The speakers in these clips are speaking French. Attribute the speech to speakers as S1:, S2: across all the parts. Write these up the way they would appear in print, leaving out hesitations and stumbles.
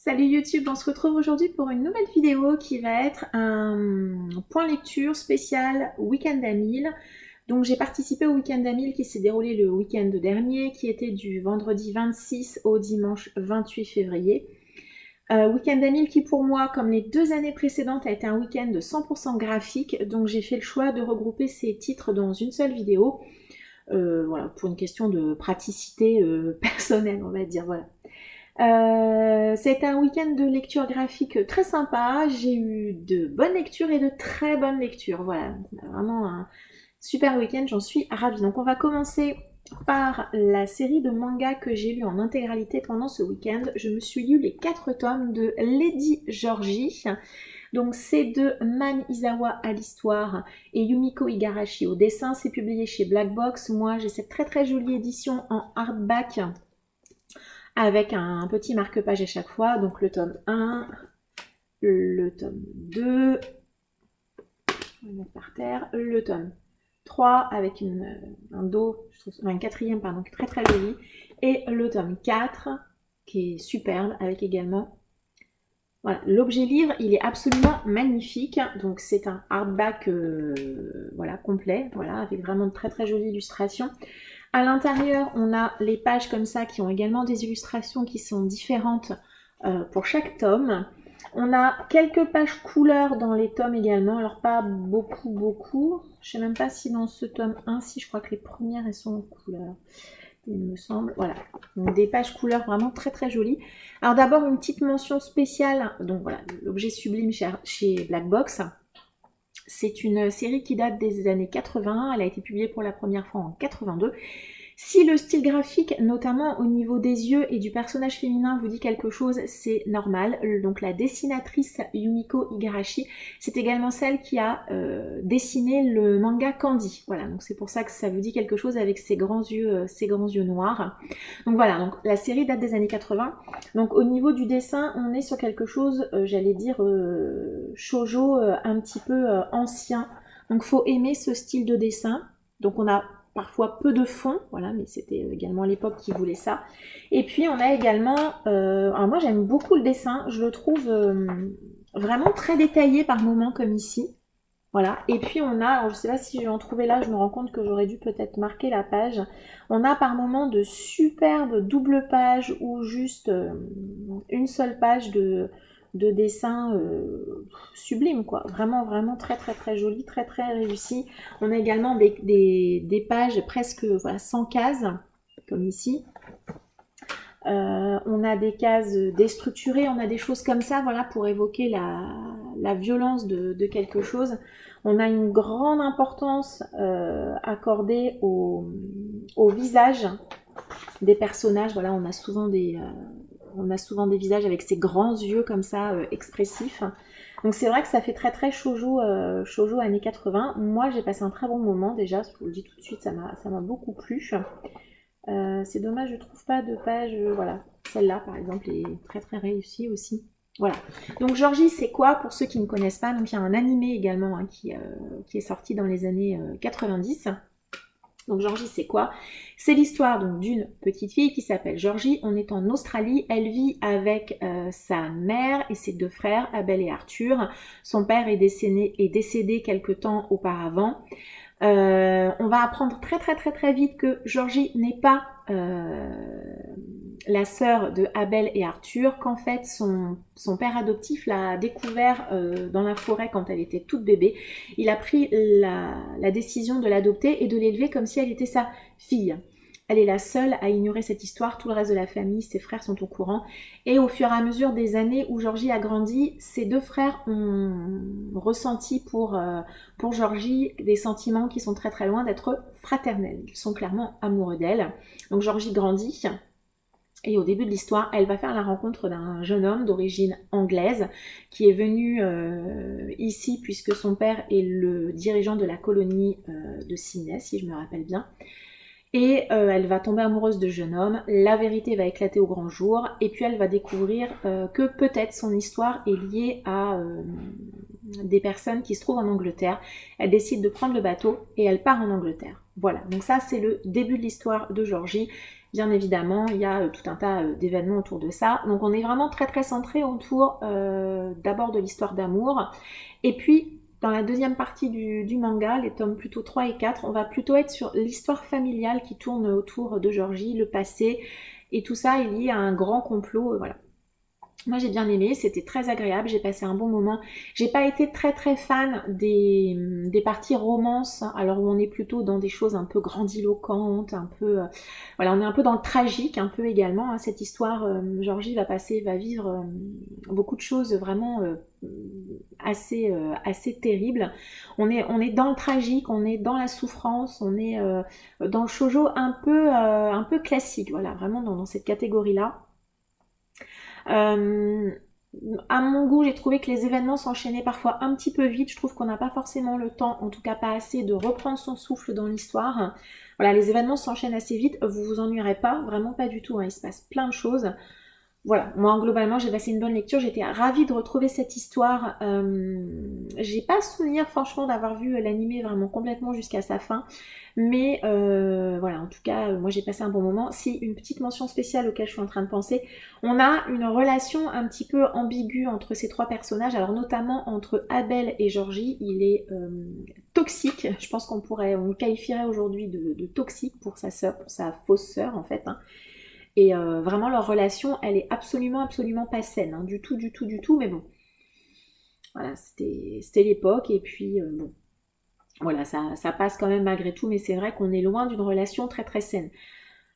S1: Salut YouTube, on se retrouve aujourd'hui pour une nouvelle vidéo qui va être un point lecture spécial Week-end à 1000. Donc j'ai participé au Week-end à 1000 qui s'est déroulé le week-end dernier, qui était du vendredi 26 au dimanche 28 février. Week-end à 1000 qui pour moi, comme les 2 années précédentes, a été un week-end de 100% graphique. Donc j'ai fait le choix de regrouper ces titres dans une seule vidéo. Voilà, pour une question de praticité personnelle, on va dire, voilà. C'était un week-end de lecture graphique très sympa. J'ai eu de bonnes lectures et de très bonnes lectures. Voilà, vraiment un super week-end, j'en suis ravie. Donc on va commencer par la série de mangas que j'ai lu en intégralité pendant ce week-end. Je me suis lu les 4 tomes de Lady Georgie. Donc c'est de Man Izawa à l'histoire et Yumiko Igarashi au dessin. C'est publié chez Black Box. Moi j'ai cette très très jolie édition en hardback avec un petit marque-page à chaque fois. Donc le tome 1, le tome 2, on va le mettre par terre, le tome 3 avec un dos, je trouve, un quatrième, pardon, très très joli, et le tome 4 qui est superbe avec également. Voilà, l'objet livre, il est absolument magnifique. Donc c'est un hardback voilà, complet, voilà, avec vraiment de très très jolies illustrations. À l'intérieur, on a les pages comme ça qui ont également des illustrations qui sont différentes pour chaque tome. On a quelques pages couleurs dans les tomes également, alors pas beaucoup. Je sais même pas si dans ce tome 1, si je crois que les premières elles sont en couleur, il me semble. Voilà, donc des pages couleurs vraiment très très jolies. Alors d'abord une petite mention spéciale, donc voilà, l'objet sublime chez Black Box. C'est une série qui date des années 80, elle a été publiée pour la première fois en 82. Si le style graphique, notamment au niveau des yeux et du personnage féminin, vous dit quelque chose, c'est normal. Donc la dessinatrice Yumiko Igarashi, c'est également celle qui a dessiné le manga Candy. Voilà, donc c'est pour ça que ça vous dit quelque chose avec ses grands yeux noirs. Donc voilà, donc la série date des années 80. Donc au niveau du dessin, on est sur quelque chose, j'allais dire, shoujo un petit peu ancien. Donc faut aimer ce style de dessin. Donc on a parfois peu de fond, voilà, mais c'était également l'époque qui voulait ça. Et puis on a également, alors moi j'aime beaucoup le dessin, je le trouve vraiment très détaillé par moments comme ici. Voilà, et puis on a, alors je sais pas si je vais en trouver là, je me rends compte que j'aurais dû peut-être marquer la page. On a par moments de superbes doubles pages ou juste une seule page de dessin sublime, quoi. Vraiment, vraiment très très très joli, très très réussi. On a également des pages presque voilà, 100 cases, comme ici. On a des cases déstructurées, on a des choses comme ça, voilà, pour évoquer la violence de quelque chose. On a une grande importance accordée au visage des personnages. Voilà, on a souvent des visages avec ces grands yeux comme ça, expressifs. Donc c'est vrai que ça fait très très shoujo, shoujo années 80. Moi j'ai passé un très bon moment déjà, je vous le dis tout de suite, ça m'a beaucoup plu. C'est dommage, je trouve pas de page, voilà, celle-là par exemple est très très réussie aussi. Voilà. Donc Georgie, c'est quoi pour ceux qui ne connaissent pas? Donc il y a un animé également hein, qui est sorti dans les années 90. Donc Georgie, c'est quoi? C'est l'histoire donc d'une petite fille qui s'appelle Georgie. On est en Australie. Elle vit avec sa mère et ses 2 frères, Abel et Arthur. Son père est décédé quelque temps auparavant. On va apprendre très très très très vite que Georgie n'est pas la sœur de Abel et Arthur, qu'en fait son père adoptif l'a découvert dans la forêt quand elle était toute bébé. Il a pris la décision de l'adopter et de l'élever comme si elle était sa fille. Elle est la seule à ignorer cette histoire, tout le reste de la famille, ses frères sont au courant. Et au fur et à mesure des années où Georgie a grandi, ses 2 frères ont ressenti pour Georgie des sentiments qui sont très très loin d'être fraternels. Ils sont clairement amoureux d'elle. Donc Georgie grandit. Et au début de l'histoire, elle va faire la rencontre d'un jeune homme d'origine anglaise qui est venu ici puisque son père est le dirigeant de la colonie de Sydney, si je me rappelle bien. Et elle va tomber amoureuse de ce jeune homme, la vérité va éclater au grand jour, et puis elle va découvrir que peut-être son histoire est liée à des personnes qui se trouvent en Angleterre. Elle décide de prendre le bateau et elle part en Angleterre. Voilà, donc ça c'est le début de l'histoire de Georgie. bien évidemment, il y a tout un tas d'événements autour de ça. Donc on est vraiment très très centré autour d'abord de l'histoire d'amour. Et puis, dans la deuxième partie du manga, les tomes plutôt 3 et 4, on va plutôt être sur l'histoire familiale qui tourne autour de Georgie, le passé. Et tout ça est lié à un grand complot, voilà. Moi j'ai bien aimé, c'était très agréable, j'ai passé un bon moment. J'ai pas été très très fan des parties romance, alors où on est plutôt dans des choses un peu grandiloquentes, un peu... voilà, on est un peu dans le tragique, un peu également. Hein, cette histoire, Georgie va vivre beaucoup de choses vraiment assez terribles. On est dans le tragique, on est dans la souffrance, on est dans le shoujo un peu classique, voilà, vraiment dans cette catégorie-là. Euh, à mon goût, j'ai trouvé que les événements s'enchaînaient parfois un petit peu vite. Je trouve qu'on n'a pas forcément le temps, en tout cas pas assez, de reprendre son souffle dans l'histoire. Voilà, les événements s'enchaînent assez vite. Vous vous ennuierez pas, vraiment pas du tout. Hein. Il se passe plein de choses. Voilà, moi globalement j'ai passé une bonne lecture, j'étais ravie de retrouver cette histoire. J'ai pas souvenir franchement d'avoir vu l'animé vraiment complètement jusqu'à sa fin, mais voilà, en tout cas moi j'ai passé un bon moment. Si, une petite mention spéciale auquel je suis en train de penser, on a une relation un petit peu ambiguë entre ces trois personnages, alors notamment entre Abel et Georgie, il est toxique, je pense on le qualifierait aujourd'hui de toxique pour sa sœur, pour sa fausse sœur en fait, hein. Et vraiment, leur relation, elle est absolument pas saine, hein, du tout, mais bon. Voilà, c'était l'époque, et puis bon, voilà, ça passe quand même malgré tout, mais c'est vrai qu'on est loin d'une relation très très saine.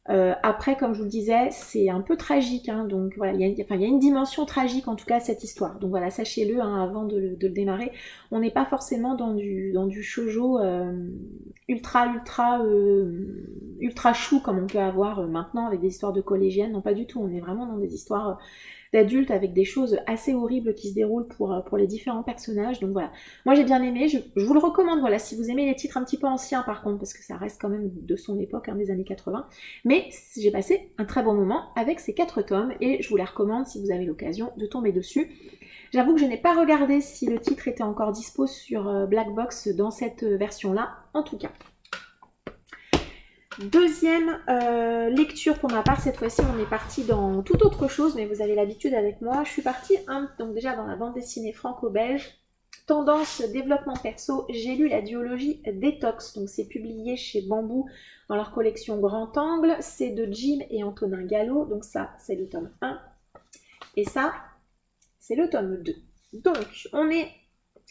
S1: Après, comme je vous le disais, c'est un peu tragique, hein, donc voilà, il y a une dimension tragique en tout cas à cette histoire. Donc voilà, sachez-le hein, avant de le démarrer, on n'est pas forcément dans du shoujo ultra chou comme on peut avoir maintenant avec des histoires de collégiennes. Non, pas du tout. On est vraiment dans des histoires d'adultes avec des choses assez horribles qui se déroulent pour les différents personnages. Donc voilà, moi j'ai bien aimé, je vous le recommande, voilà, si vous aimez les titres un petit peu anciens par contre, parce que ça reste quand même de son époque, hein, des années 80. Mais j'ai passé un très bon moment avec ces 4 tomes et je vous les recommande si vous avez l'occasion de tomber dessus. J'avoue que je n'ai pas regardé si le titre était encore dispo sur Black Box dans cette version-là, en tout cas. Deuxième lecture pour ma part, cette fois-ci on est parti dans toute autre chose, mais vous avez l'habitude avec moi. Je suis partie donc déjà dans la bande dessinée franco-belge. Tendance développement perso, j'ai lu la duologie Détox, donc c'est publié chez Bambou dans leur collection Grand Angle. C'est de Jim et Antonin Gallo, donc ça c'est le tome 1 et ça c'est le tome 2. Donc on est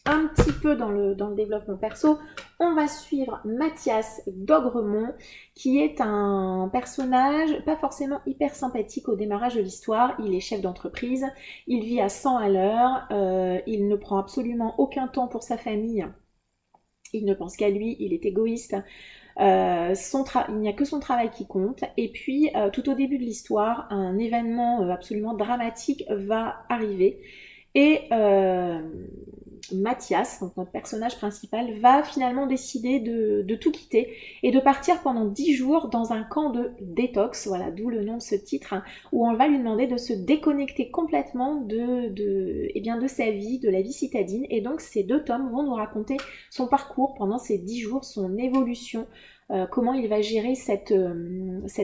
S1: un petit peu dans le développement perso, on va suivre Mathias d'Ogremont, qui est un personnage pas forcément hyper sympathique au démarrage de l'histoire. Il est chef d'entreprise, il vit à 100 à l'heure, il ne prend absolument aucun temps pour sa famille, il ne pense qu'à lui, il est égoïste. Il n'y a que son travail qui compte. Et puis, tout au début de l'histoire, un événement absolument dramatique va arriver. Et Mathias, donc notre personnage principal, va finalement décider de tout quitter et de partir pendant 10 jours dans un camp de détox, voilà, d'où le nom de ce titre, hein, où on va lui demander de se déconnecter complètement de sa vie, de la vie citadine. Et donc ces 2 tomes vont nous raconter son parcours pendant ces 10 jours, son évolution, comment il va gérer cette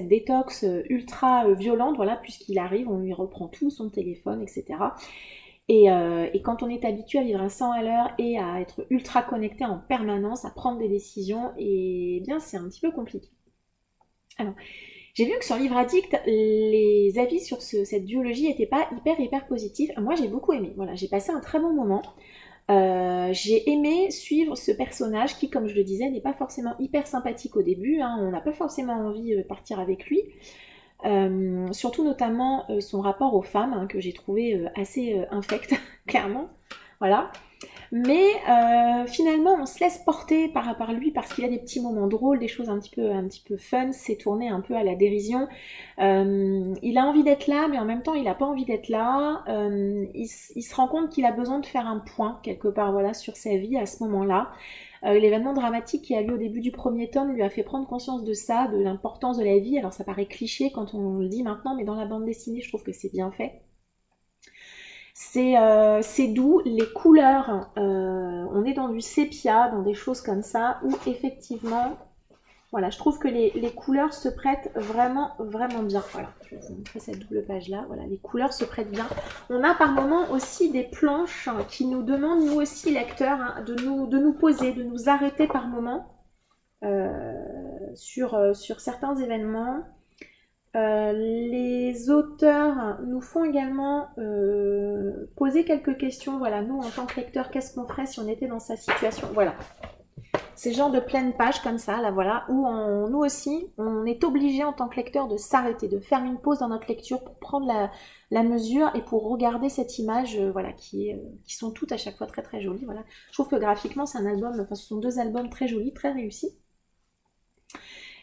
S1: détox ultra violente, voilà, puisqu'il arrive, on lui reprend tout, son téléphone, etc. Et quand on est habitué à vivre à 100 à l'heure et à être ultra connecté en permanence, à prendre des décisions, et bien c'est un petit peu compliqué. Alors, j'ai vu que sur Livre Addict, les avis sur cette duologie n'étaient pas hyper positifs. Moi j'ai beaucoup aimé, voilà, j'ai passé un très bon moment. J'ai aimé suivre ce personnage qui, comme je le disais, n'est pas forcément hyper sympathique au début, hein, on n'a pas forcément envie de partir avec lui. Surtout notamment son rapport aux femmes, hein, que j'ai trouvé assez infect, clairement. Voilà. Mais finalement, on se laisse porter par lui parce qu'il a des petits moments drôles, des choses un petit peu fun, c'est tourné un peu à la dérision. Il a envie d'être là, mais en même temps, il n'a pas envie d'être là. Il se rend compte qu'il a besoin de faire un point, quelque part, voilà, sur sa vie à ce moment-là. L'événement dramatique qui a lieu au début du premier tome lui a fait prendre conscience de ça, de l'importance de la vie. Alors ça paraît cliché quand on le dit maintenant, mais dans la bande dessinée, je trouve que c'est bien fait. C'est doux, les couleurs, on est dans du sépia, dans des choses comme ça, où effectivement, Voilà, je trouve que les couleurs se prêtent vraiment, vraiment bien. Voilà, je vais vous montrer cette double page-là. Voilà, les couleurs se prêtent bien. On a par moments aussi des planches qui nous demandent, nous aussi, lecteurs, hein, de nous poser, de nous arrêter par moments sur certains événements. Les auteurs nous font également poser quelques questions. Voilà, nous, en tant que lecteurs, qu'est-ce qu'on ferait si on était dans sa situation? Voilà. Ces genres de pleines pages comme ça, là voilà, où nous aussi, on est obligé en tant que lecteur de s'arrêter, de faire une pause dans notre lecture pour prendre la mesure et pour regarder cette image, voilà, qui sont toutes à chaque fois très très jolies. Voilà. Je trouve que graphiquement, c'est un album, enfin ce sont deux albums très jolis, très réussis.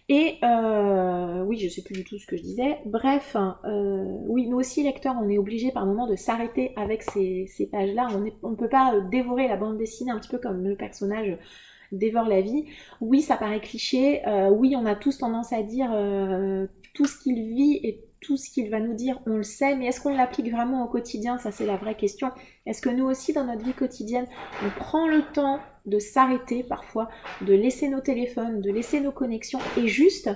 S1: Et oui, je sais plus du tout ce que je disais. Bref, oui, nous aussi lecteurs, on est obligé par moment de s'arrêter avec ces pages-là. On ne peut pas dévorer la bande dessinée un petit peu comme le personnage dévore la vie. Oui, ça paraît cliché. Oui, on a tous tendance à dire tout ce qu'il vit et tout ce qu'il va nous dire, on le sait, mais est-ce qu'on l'applique vraiment au quotidien? Ça, c'est la vraie question. Est-ce que nous aussi, dans notre vie quotidienne, on prend le temps de s'arrêter parfois, de laisser nos téléphones, de laisser nos connexions et juste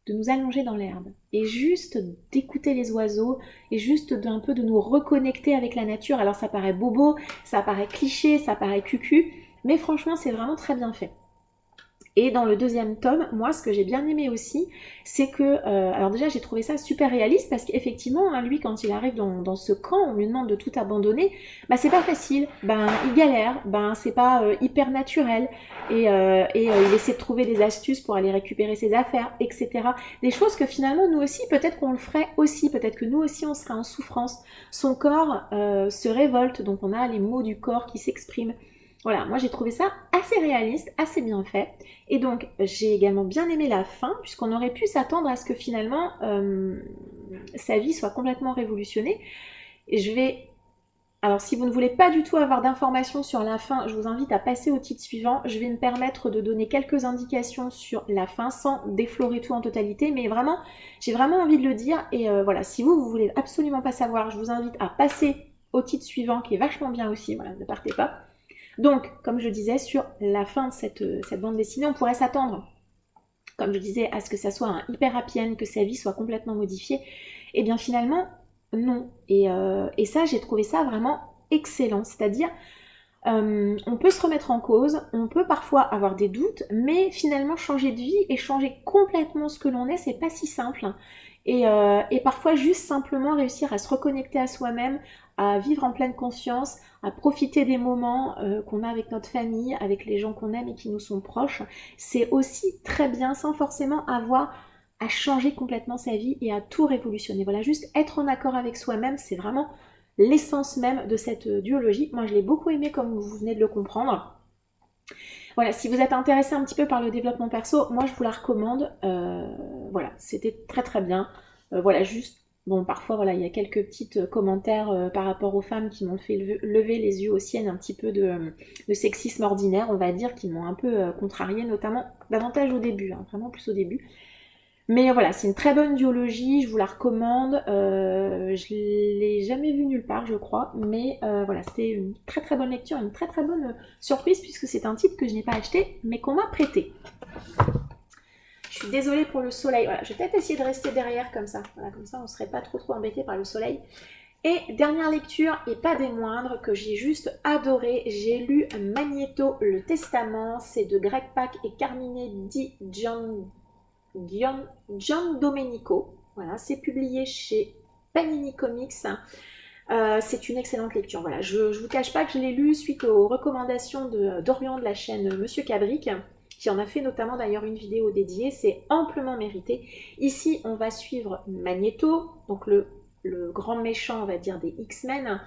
S1: de nous allonger dans l'herbe et juste d'écouter les oiseaux et juste d'un peu de nous reconnecter avec la nature? Alors ça paraît bobo, ça paraît cliché, ça paraît cucu, mais franchement c'est vraiment très bien fait. Et dans le deuxième tome, moi ce que j'ai bien aimé aussi, c'est que, alors déjà j'ai trouvé ça super réaliste parce qu'effectivement, hein, lui quand il arrive dans ce camp, on lui demande de tout abandonner, bah c'est pas facile, il galère, c'est pas hyper naturel, et il essaie de trouver des astuces pour aller récupérer ses affaires, etc. Des choses que finalement nous aussi, peut-être qu'on le ferait aussi, peut-être que nous aussi on serait en souffrance, son corps se révolte, donc on a les mots du corps qui s'expriment. Voilà, moi j'ai trouvé ça assez réaliste, assez bien fait. Et donc j'ai également bien aimé la fin, puisqu'on aurait pu s'attendre à ce que finalement sa vie soit complètement révolutionnée. Et alors si vous ne voulez pas du tout avoir d'informations sur la fin, je vous invite à passer au titre suivant. Je vais me permettre de donner quelques indications sur la fin, sans déflorer tout en totalité, mais vraiment, j'ai vraiment envie de le dire. Et voilà, si vous voulez absolument pas savoir, je vous invite à passer au titre suivant, qui est vachement bien aussi, voilà, ne partez pas. Donc, comme je disais, sur la fin de cette bande dessinée, on pourrait s'attendre, comme je disais, à ce que ça soit un hyper happy end, que sa vie soit complètement modifiée. Et bien finalement, non. Et ça, j'ai trouvé ça vraiment excellent. C'est-à-dire, on peut se remettre en cause, on peut parfois avoir des doutes, mais finalement changer de vie et changer complètement ce que l'on est, c'est pas si simple. Et parfois juste simplement réussir à se reconnecter à soi-même, à vivre en pleine conscience, à profiter des moments qu'on a avec notre famille, avec les gens qu'on aime et qui nous sont proches, c'est aussi très bien sans forcément avoir à changer complètement sa vie et à tout révolutionner. Voilà, juste être en accord avec soi-même, c'est vraiment l'essence même de cette duologie. Moi je l'ai beaucoup aimé comme vous venez de le comprendre. Voilà, si vous êtes intéressé un petit peu par le développement perso, moi je vous la recommande. Voilà, c'était très très bien. Voilà, juste, bon, parfois voilà, il y a quelques petits commentaires par rapport aux femmes qui m'ont fait lever les yeux aux siennes, un petit peu de sexisme ordinaire, on va dire, qui m'ont un peu contrariée, notamment davantage au début, hein, vraiment plus au début. Mais voilà, c'est une très bonne duologie, je vous la recommande. Je l'ai jamais vue nulle part, je crois, mais voilà, c'est une très très bonne lecture, une très très bonne surprise puisque c'est un titre que je n'ai pas acheté, mais qu'on m'a prêté. Je suis désolée pour le soleil. Voilà, je vais peut-être essayer de rester derrière comme ça. Voilà, comme ça, on ne serait pas trop embêté par le soleil. Et dernière lecture, et pas des moindres, que j'ai juste adoré, j'ai lu Magnéto, le Testament, c'est de Greg Pak et Carmine Di Giandomenico. Voilà, c'est publié chez Panini Comics. C'est une excellente lecture. Voilà, je ne vous cache pas que je l'ai lu suite aux recommandations d'Orient de la chaîne Monsieur Cabric, qui en a fait notamment d'ailleurs une vidéo dédiée. C'est amplement mérité. Ici, on va suivre Magnéto, donc le grand méchant, on va dire, des X-Men.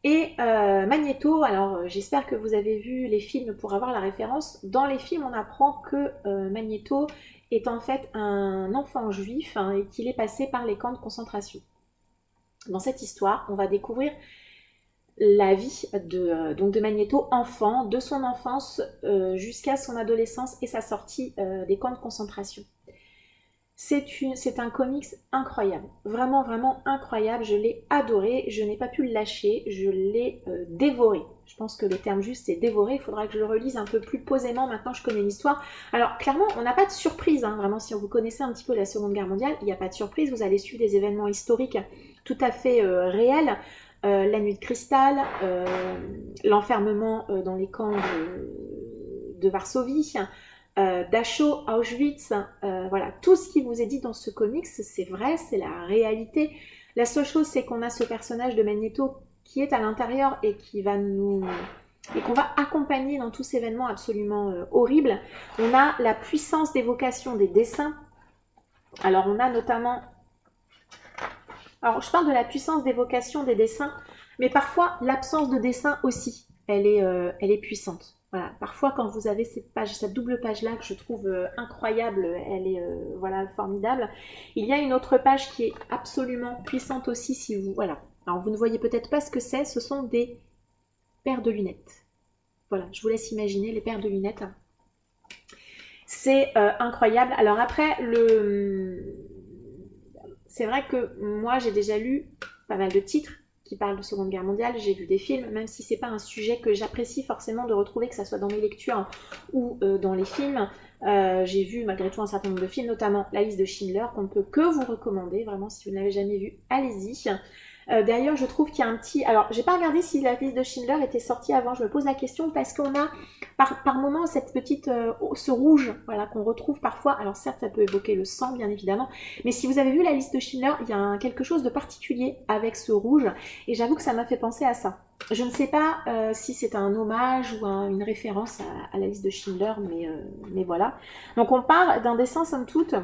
S1: Et Magnéto, alors j'espère que vous avez vu les films pour avoir la référence. Dans les films, on apprend que Magnéto est en fait un enfant juif et qu'il est passé par les camps de concentration. Dans cette histoire, on va découvrir la vie de Magnéto enfant, de son enfance jusqu'à son adolescence et sa sortie des camps de concentration. C'est un comics incroyable, vraiment vraiment incroyable, je l'ai adoré, je n'ai pas pu le lâcher, je l'ai dévoré. Je pense que le terme juste c'est dévoré, il faudra que je le relise un peu plus posément maintenant que je connais l'histoire. Alors clairement on n'a pas de surprise, hein, vraiment si vous connaissez un petit peu la Seconde Guerre mondiale, il n'y a pas de surprise, vous allez suivre des événements historiques tout à fait réels. La nuit de cristal, l'enfermement dans les camps de Varsovie, Dachau, Auschwitz, voilà, tout ce qui vous est dit dans ce comics, c'est vrai, c'est la réalité. La seule chose, c'est qu'on a ce personnage de Magneto qui est à l'intérieur et qui va nous et qu'on va accompagner dans tous ces événements absolument horribles. On a la puissance d'évocation des dessins. Alors, on a notamment... Alors, je parle de la puissance d'évocation des dessins, mais parfois, l'absence de dessin aussi, elle est puissante. Voilà. Parfois, quand vous avez cette double page-là que je trouve incroyable, elle est voilà, formidable. Il y a une autre page qui est absolument puissante aussi, si vous... Voilà. Alors, vous ne voyez peut-être pas ce que c'est, ce sont des paires de lunettes. Voilà, je vous laisse imaginer les paires de lunettes. C'est incroyable. Alors après, c'est vrai que moi, j'ai déjà lu pas mal de titres qui parlent de Seconde Guerre mondiale, j'ai vu des films, même si c'est pas un sujet que j'apprécie forcément de retrouver, que ce soit dans mes lectures ou dans les films. J'ai vu malgré tout un certain nombre de films, notamment La liste de Schindler, qu'on ne peut que vous recommander, vraiment, si vous n'avez jamais vu, allez-y. D'ailleurs, je trouve qu'il y a un petit... Alors, j'ai pas regardé si La liste de Schindler était sortie avant, je me pose la question, parce qu'on a par moment cette petite... ce rouge, voilà, qu'on retrouve parfois. Alors certes, ça peut évoquer le sang, bien évidemment, mais si vous avez vu La liste de Schindler, il y a quelque chose de particulier avec ce rouge, et j'avoue que ça m'a fait penser à ça. Je ne sais pas si c'est un hommage ou une référence à La liste de Schindler, mais voilà. Donc on part d'un dessin, somme toute,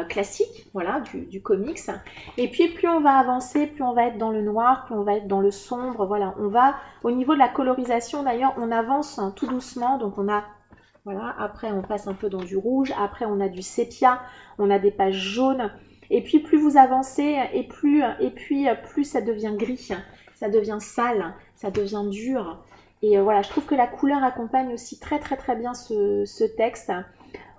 S1: classique, voilà, du comics. Et puis plus on va avancer, plus on va être dans le noir, plus on va être dans le sombre. Voilà, on va au niveau de la colorisation d'ailleurs, on avance tout doucement. Donc on a, voilà, après on passe un peu dans du rouge, après on a du sépia, on a des pages jaunes. Et puis plus vous avancez, et puis plus ça devient gris, ça devient sale, ça devient dur. Et voilà, je trouve que la couleur accompagne aussi très très très bien ce texte.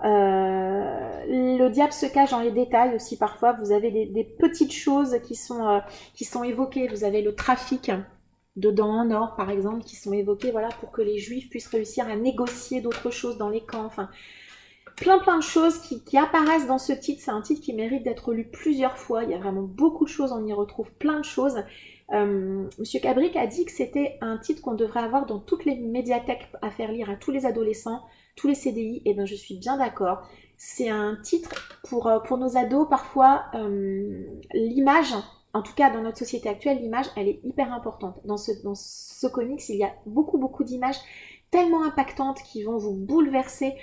S1: Le diable se cache dans les détails aussi parfois. Vous avez des petites choses qui sont évoquées. Vous avez le trafic de dents en or par exemple qui sont évoquées, voilà, pour que les juifs puissent réussir à négocier d'autres choses dans les camps. Enfin, plein de choses qui apparaissent dans ce titre. C'est un titre qui mérite d'être lu plusieurs fois. Il y a vraiment beaucoup de choses, on y retrouve plein de choses. Monsieur Cabric a dit que c'était un titre qu'on devrait avoir dans toutes les médiathèques à faire lire à tous les adolescents, tous les CDI, et bien je suis bien d'accord. C'est un titre pour nos ados, parfois l'image, en tout cas dans notre société actuelle, l'image elle est hyper importante. Dans ce comics, il y a beaucoup d'images tellement impactantes qui vont vous bouleverser.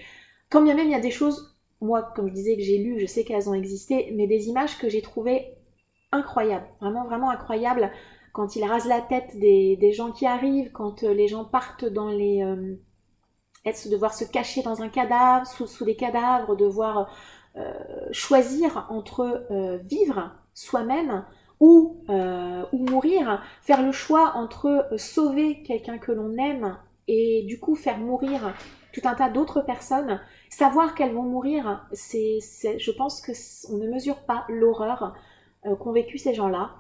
S1: Quand bien même il y a des choses, moi comme je disais que j'ai lu, je sais qu'elles ont existé, mais des images que j'ai trouvées incroyables, vraiment incroyables, quand il rase la tête des gens qui arrivent, quand les gens partent dans les... devoir se cacher dans un cadavre, sous des cadavres, devoir choisir entre vivre soi-même ou mourir, faire le choix entre sauver quelqu'un que l'on aime et du coup faire mourir tout un tas d'autres personnes, savoir qu'elles vont mourir, je pense qu'on ne mesure pas l'horreur qu'ont vécu ces gens-là,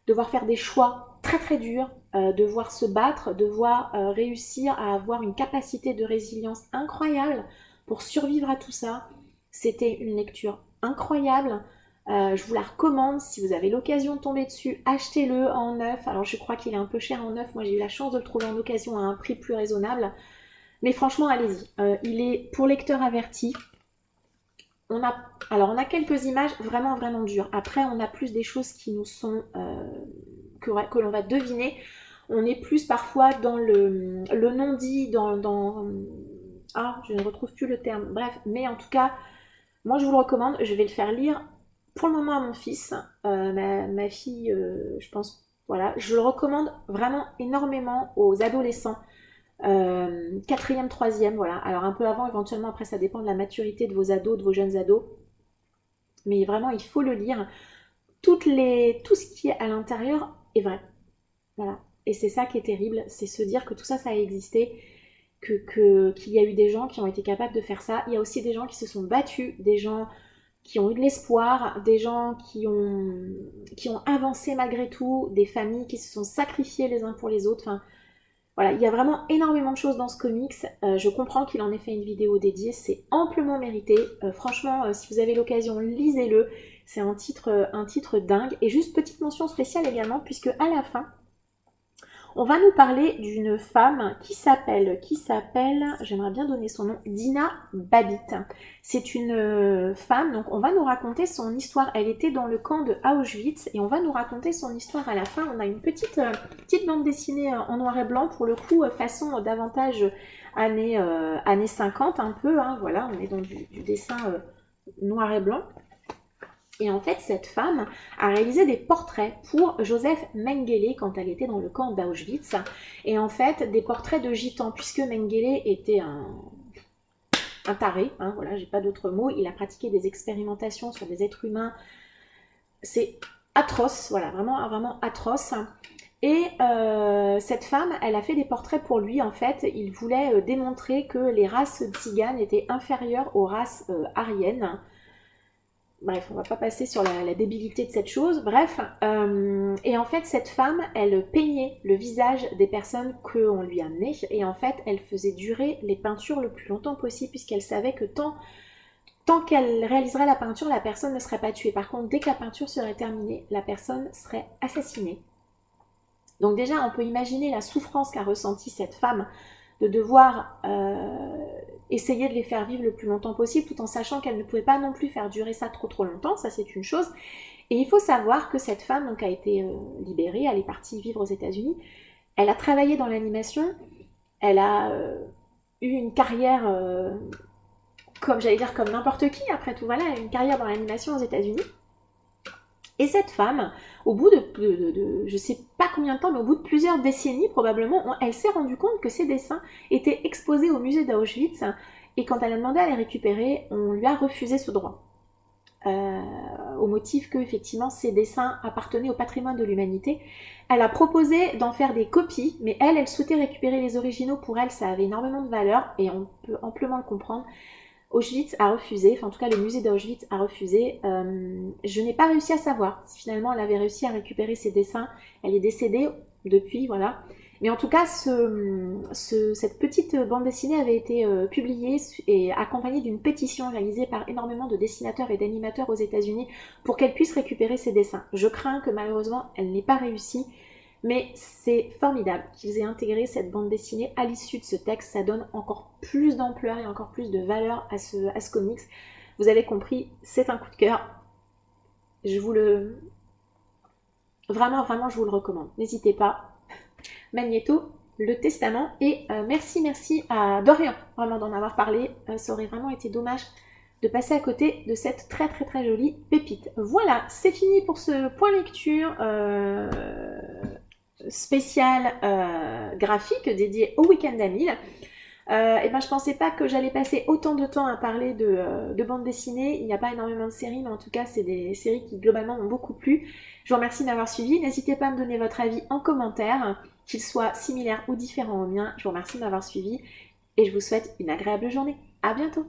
S1: devoir faire des choix très durs, devoir se battre, devoir réussir à avoir une capacité de résilience incroyable pour survivre à tout ça. C'était une lecture incroyable. Je vous la recommande, si vous avez l'occasion de tomber dessus, achetez-le en neuf. Alors je crois qu'il est un peu cher en neuf, moi j'ai eu la chance de le trouver en occasion à un prix plus raisonnable. Mais franchement, allez-y. Il est pour lecteurs avertis. On a quelques images vraiment dures. Après, on a plus des choses qui nous sont... que l'on va deviner. On est plus parfois dans le non-dit, Ah, je ne retrouve plus le terme. Bref, mais en tout cas, moi je vous le recommande. Je vais le faire lire pour le moment à mon fils. Ma fille, je pense... Voilà, je le recommande vraiment énormément aux adolescents. 4e, 3e, voilà. Alors un peu avant, éventuellement, après ça dépend de la maturité de vos ados, de vos jeunes ados. Mais vraiment, il faut le lire. Tout ce qui est à l'intérieur est vrai. Voilà. Et c'est ça qui est terrible, c'est se dire que tout ça, ça a existé, qu'il y a eu des gens qui ont été capables de faire ça. Il y a aussi des gens qui se sont battus, des gens qui ont eu de l'espoir, des gens qui ont avancé malgré tout, des familles qui se sont sacrifiées les uns pour les autres. Enfin, voilà, il y a vraiment énormément de choses dans ce comics. Je comprends qu'il en ait fait une vidéo dédiée, c'est amplement mérité. Franchement, si vous avez l'occasion, lisez-le. C'est un titre dingue. Et juste petite mention spéciale également, puisque à la fin, on va nous parler d'une femme qui s'appelle, j'aimerais bien donner son nom, Dina Babbitt. C'est une femme, donc on va nous raconter son histoire. Elle était dans le camp de Auschwitz et on va nous raconter son histoire à la fin. On a une petite bande dessinée en noir et blanc, pour le coup, façon davantage années 50 un peu. Hein, voilà, on est dans du dessin noir et blanc. Et en fait, cette femme a réalisé des portraits pour Joseph Mengele quand elle était dans le camp d'Auschwitz. Et en fait, des portraits de gitans, puisque Mengele était un taré, hein, voilà, j'ai pas d'autre mot. Il a pratiqué des expérimentations sur des êtres humains. C'est atroce, voilà, vraiment, vraiment atroce. Et cette femme, elle a fait des portraits pour lui. En fait, il voulait démontrer que les races tziganes étaient inférieures aux races aryennes. Bref, on va pas passer sur la débilité de cette chose. Bref, et en fait, cette femme, elle peignait le visage des personnes qu'on lui amenait. Et en fait, elle faisait durer les peintures le plus longtemps possible, puisqu'elle savait que tant qu'elle réaliserait la peinture, la personne ne serait pas tuée. Par contre, dès que la peinture serait terminée, la personne serait assassinée. Donc déjà, on peut imaginer la souffrance qu'a ressentie cette femme de devoir essayer de les faire vivre le plus longtemps possible, tout en sachant qu'elle ne pouvait pas non plus faire durer ça trop longtemps, ça c'est une chose. Et il faut savoir que cette femme donc, a été libérée, elle est partie vivre aux États-Unis, elle a travaillé dans l'animation, elle a eu une carrière, comme j'allais dire comme n'importe qui, après tout, voilà, une carrière dans l'animation aux États-Unis. Et cette femme, au bout de je sais pas combien de temps, mais au bout de plusieurs décennies probablement, elle s'est rendue compte que ses dessins étaient exposés au musée d'Auschwitz, et quand elle a demandé à les récupérer, on lui a refusé ce droit. Au motif que effectivement ces dessins appartenaient au patrimoine de l'humanité. Elle a proposé d'en faire des copies, mais elle souhaitait récupérer les originaux. Pour elle, ça avait énormément de valeur, et on peut amplement le comprendre. Auschwitz a refusé, enfin en tout cas le musée d'Auschwitz a refusé. Je n'ai pas réussi à savoir si finalement elle avait réussi à récupérer ses dessins. Elle est décédée depuis, voilà. Mais en tout cas, cette petite bande dessinée avait été publiée et accompagnée d'une pétition réalisée par énormément de dessinateurs et d'animateurs aux États-Unis pour qu'elle puisse récupérer ses dessins. Je crains que malheureusement elle n'ait pas réussi. Mais c'est formidable qu'ils aient intégré cette bande dessinée à l'issue de ce texte. Ça donne encore plus d'ampleur et encore plus de valeur à ce comics. Vous avez compris, c'est un coup de cœur. Vraiment, vraiment, je vous le recommande. N'hésitez pas. Magnéto, le Testament. Et merci à Dorian, vraiment d'en avoir parlé. Ça aurait vraiment été dommage de passer à côté de cette très jolie pépite. Voilà, c'est fini pour ce point lecture spécial graphique dédié au week-end d'Amil. Et ben je pensais pas que j'allais passer autant de temps à parler de bande dessinée. Il n'y a pas énormément de séries, mais en tout cas c'est des séries qui globalement m'ont beaucoup plu. Je vous remercie de m'avoir suivi. N'hésitez pas à me donner votre avis en commentaire, qu'il soit similaire ou différent au mien. Je vous remercie de m'avoir suivi et je vous souhaite une agréable journée. À bientôt.